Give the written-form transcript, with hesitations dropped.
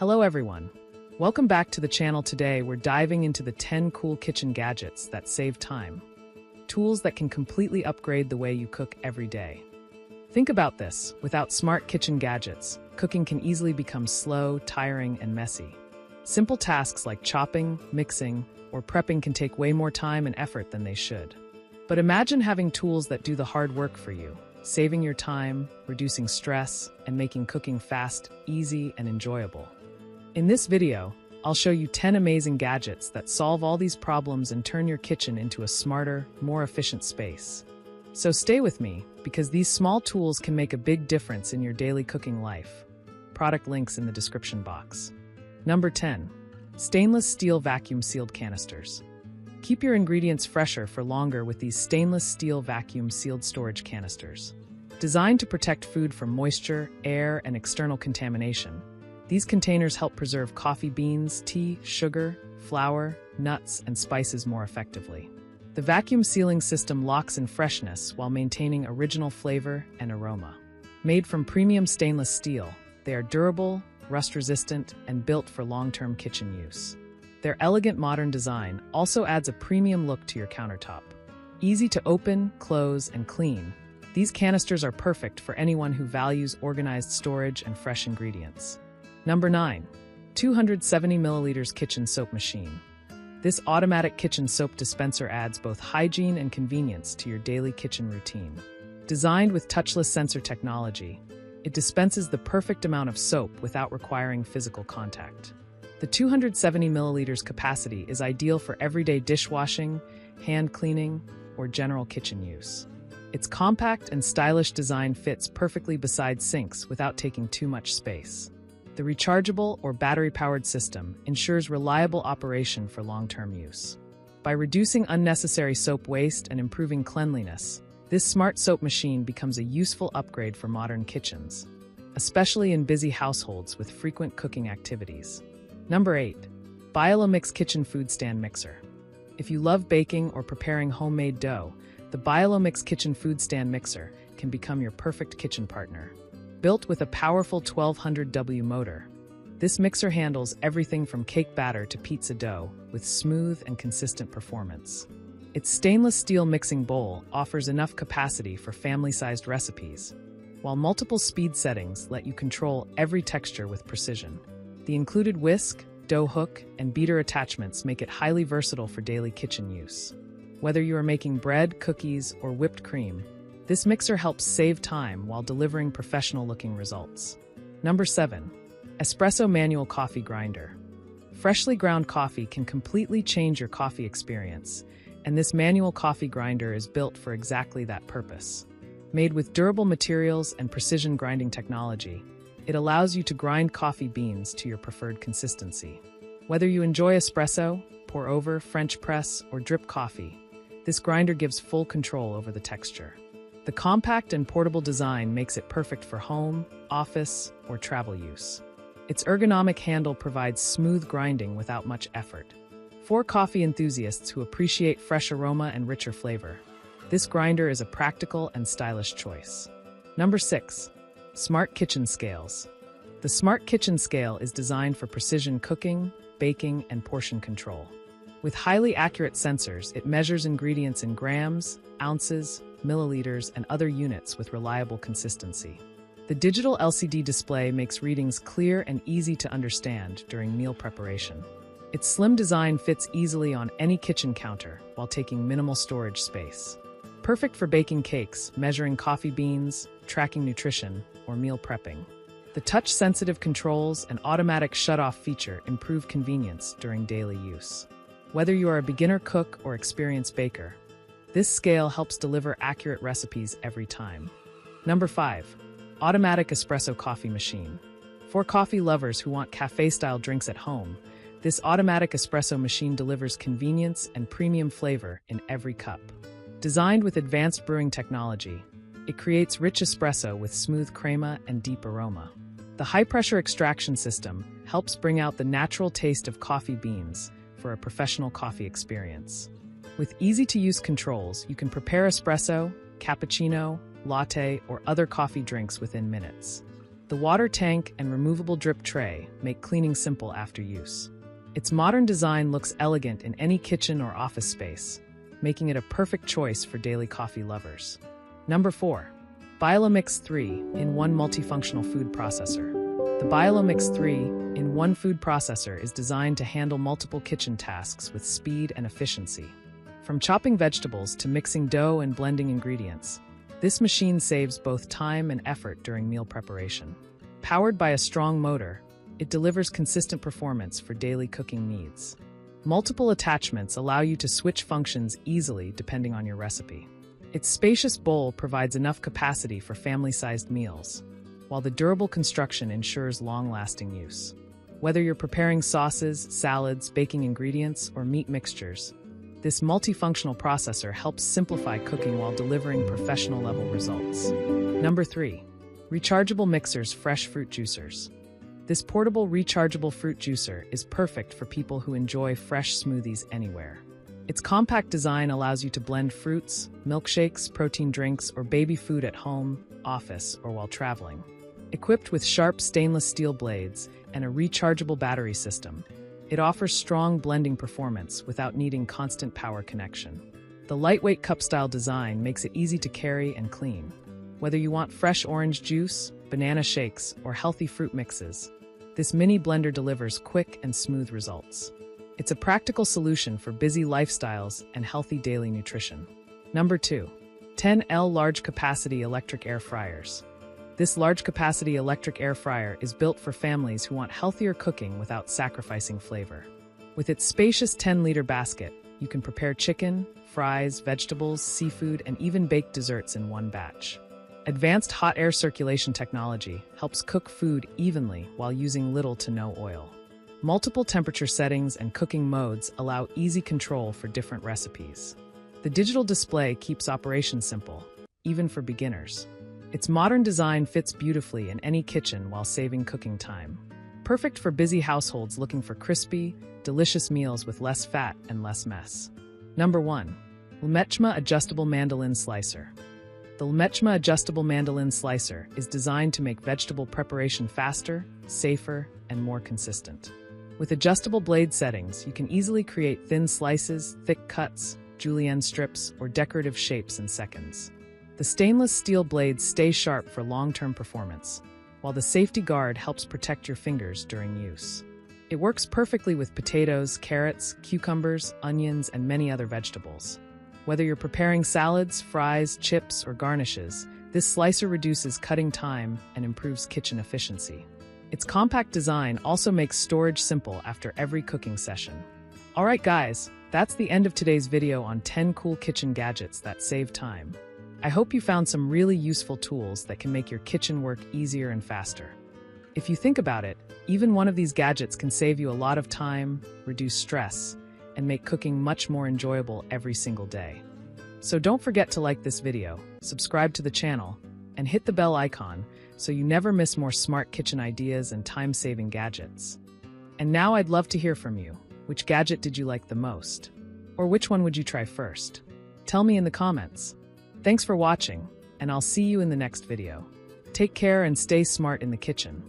Hello everyone. Welcome back to the channel. Today we're diving into the 10 cool kitchen gadgets that save time. Tools that can completely upgrade the way you cook every day. Think about this, without smart kitchen gadgets, cooking can easily become slow, tiring, and messy. Simple tasks like chopping, mixing, or prepping can take way more time and effort than they should. But imagine having tools that do the hard work for you, saving your time, reducing stress, and making cooking fast, easy, and enjoyable. In this video, I'll show you 10 amazing gadgets that solve all these problems and turn your kitchen into a smarter, more efficient space. So stay with me, because these small tools can make a big difference in your daily cooking life. Product links in the description box. Number 10. Stainless steel vacuum-sealed canisters. Keep your ingredients fresher for longer with these stainless steel vacuum-sealed storage canisters. Designed to protect food from moisture, air, and external contamination, these containers help preserve coffee beans, tea, sugar, flour, nuts, and spices more effectively. The vacuum sealing system locks in freshness while maintaining original flavor and aroma. Made from premium stainless steel, they are durable, rust-resistant, and built for long-term kitchen use. Their elegant modern design also adds a premium look to your countertop. Easy to open, close, and clean, these canisters are perfect for anyone who values organized storage and fresh ingredients. Number 9. 270 milliliters kitchen soap machine. This automatic kitchen soap dispenser adds both hygiene and convenience to your daily kitchen routine. Designed with touchless sensor technology, it dispenses the perfect amount of soap without requiring physical contact. The 270 milliliters capacity is ideal for everyday dishwashing, hand cleaning, or general kitchen use. Its compact and stylish design fits perfectly beside sinks without taking too much space. The rechargeable or battery-powered system ensures reliable operation for long-term use. By reducing unnecessary soap waste and improving cleanliness, this smart soap machine becomes a useful upgrade for modern kitchens, especially in busy households with frequent cooking activities. Number 8. Biolomix Kitchen Food Stand Mixer. If you love baking or preparing homemade dough, the Biolomix Kitchen Food Stand Mixer can become your perfect kitchen partner. Built with a powerful 1200W motor, this mixer handles everything from cake batter to pizza dough with smooth and consistent performance. Its stainless steel mixing bowl offers enough capacity for family-sized recipes, while multiple speed settings let you control every texture with precision. The included whisk, dough hook, and beater attachments make it highly versatile for daily kitchen use. Whether you are making bread, cookies, or whipped cream, this mixer helps save time while delivering professional-looking results. Number 7. Espresso Manual Coffee Grinder. Freshly ground coffee can completely change your coffee experience, and this manual coffee grinder is built for exactly that purpose. Made with durable materials and precision grinding technology, it allows you to grind coffee beans to your preferred consistency. Whether you enjoy espresso, pour over, French press, or drip coffee, this grinder gives full control over the texture. The compact and portable design makes it perfect for home, office, or travel use. Its ergonomic handle provides smooth grinding without much effort. For coffee enthusiasts who appreciate fresh aroma and richer flavor, this grinder is a practical and stylish choice. Number 6. Smart Kitchen Scales. The Smart Kitchen Scale is designed for precision cooking, baking, and portion control. With highly accurate sensors, it measures ingredients in grams, ounces, milliliters, and other units with reliable consistency. The digital LCD display makes readings clear and easy to understand during meal preparation. Its slim design fits easily on any kitchen counter while taking minimal storage space. Perfect for baking cakes, measuring coffee beans, tracking nutrition, or meal prepping. The touch-sensitive controls and automatic shut-off feature improve convenience during daily use. Whether you are a beginner cook or experienced baker, this scale helps deliver accurate recipes every time. Number 5. Automatic Espresso Coffee Machine. For coffee lovers who want cafe-style drinks at home, this automatic espresso machine delivers convenience and premium flavor in every cup. Designed with advanced brewing technology, it creates rich espresso with smooth crema and deep aroma. The high-pressure extraction system helps bring out the natural taste of coffee beans for a professional coffee experience. With easy-to-use controls, you can prepare espresso, cappuccino, latte, or other coffee drinks within minutes. The water tank and removable drip tray make cleaning simple after use. Its modern design looks elegant in any kitchen or office space, making it a perfect choice for daily coffee lovers. Number 4. Biolomix 3-in-1 Multifunctional Food Processor. The Biolomix 3-in-1 food processor is designed to handle multiple kitchen tasks with speed and efficiency. From chopping vegetables to mixing dough and blending ingredients, this machine saves both time and effort during meal preparation. Powered by a strong motor, it delivers consistent performance for daily cooking needs. Multiple attachments allow you to switch functions easily depending on your recipe. Its spacious bowl provides enough capacity for family-sized meals, while the durable construction ensures long-lasting use. Whether you're preparing sauces, salads, baking ingredients, or meat mixtures, this multifunctional processor helps simplify cooking while delivering professional-level results. Number 3. Rechargeable Mixers Fresh Fruit Juicers. This portable rechargeable fruit juicer is perfect for people who enjoy fresh smoothies anywhere. Its compact design allows you to blend fruits, milkshakes, protein drinks, or baby food at home, office, or while traveling. Equipped with sharp stainless steel blades and a rechargeable battery system, it offers strong blending performance without needing constant power connection. The lightweight cup-style design makes it easy to carry and clean. Whether you want fresh orange juice, banana shakes, or healthy fruit mixes, this mini blender delivers quick and smooth results. It's a practical solution for busy lifestyles and healthy daily nutrition. Number 2. 10L Large Capacity Electric Air Fryers. This large capacity electric air fryer is built for families who want healthier cooking without sacrificing flavor. With its spacious 10-liter basket, you can prepare chicken, fries, vegetables, seafood, and even bake desserts in one batch. Advanced hot air circulation technology helps cook food evenly while using little to no oil. Multiple temperature settings and cooking modes allow easy control for different recipes. The digital display keeps operation simple, even for beginners. Its modern design fits beautifully in any kitchen while saving cooking time. Perfect for busy households looking for crispy, delicious meals with less fat and less mess. Number 1. Lemechma Adjustable Mandolin Slicer. The Lemechma Adjustable Mandolin Slicer is designed to make vegetable preparation faster, safer, and more consistent. With adjustable blade settings, you can easily create thin slices, thick cuts, julienne strips, or decorative shapes in seconds. The stainless steel blades stay sharp for long-term performance, while the safety guard helps protect your fingers during use. It works perfectly with potatoes, carrots, cucumbers, onions, and many other vegetables. Whether you're preparing salads, fries, chips, or garnishes, this slicer reduces cutting time and improves kitchen efficiency. Its compact design also makes storage simple after every cooking session. Alright guys, that's the end of today's video on 10 cool kitchen gadgets that save time. I hope you found some really useful tools that can make your kitchen work easier and faster. If you think about it, even one of these gadgets can save you a lot of time, reduce stress, and make cooking much more enjoyable every single day. So don't forget to like this video, subscribe to the channel, and hit the bell icon so you never miss more smart kitchen ideas and time-saving gadgets. And now I'd love to hear from you. Which gadget did you like the most? Or which one would you try first? Tell me in the comments. Thanks for watching, and I'll see you in the next video. Take care and stay smart in the kitchen.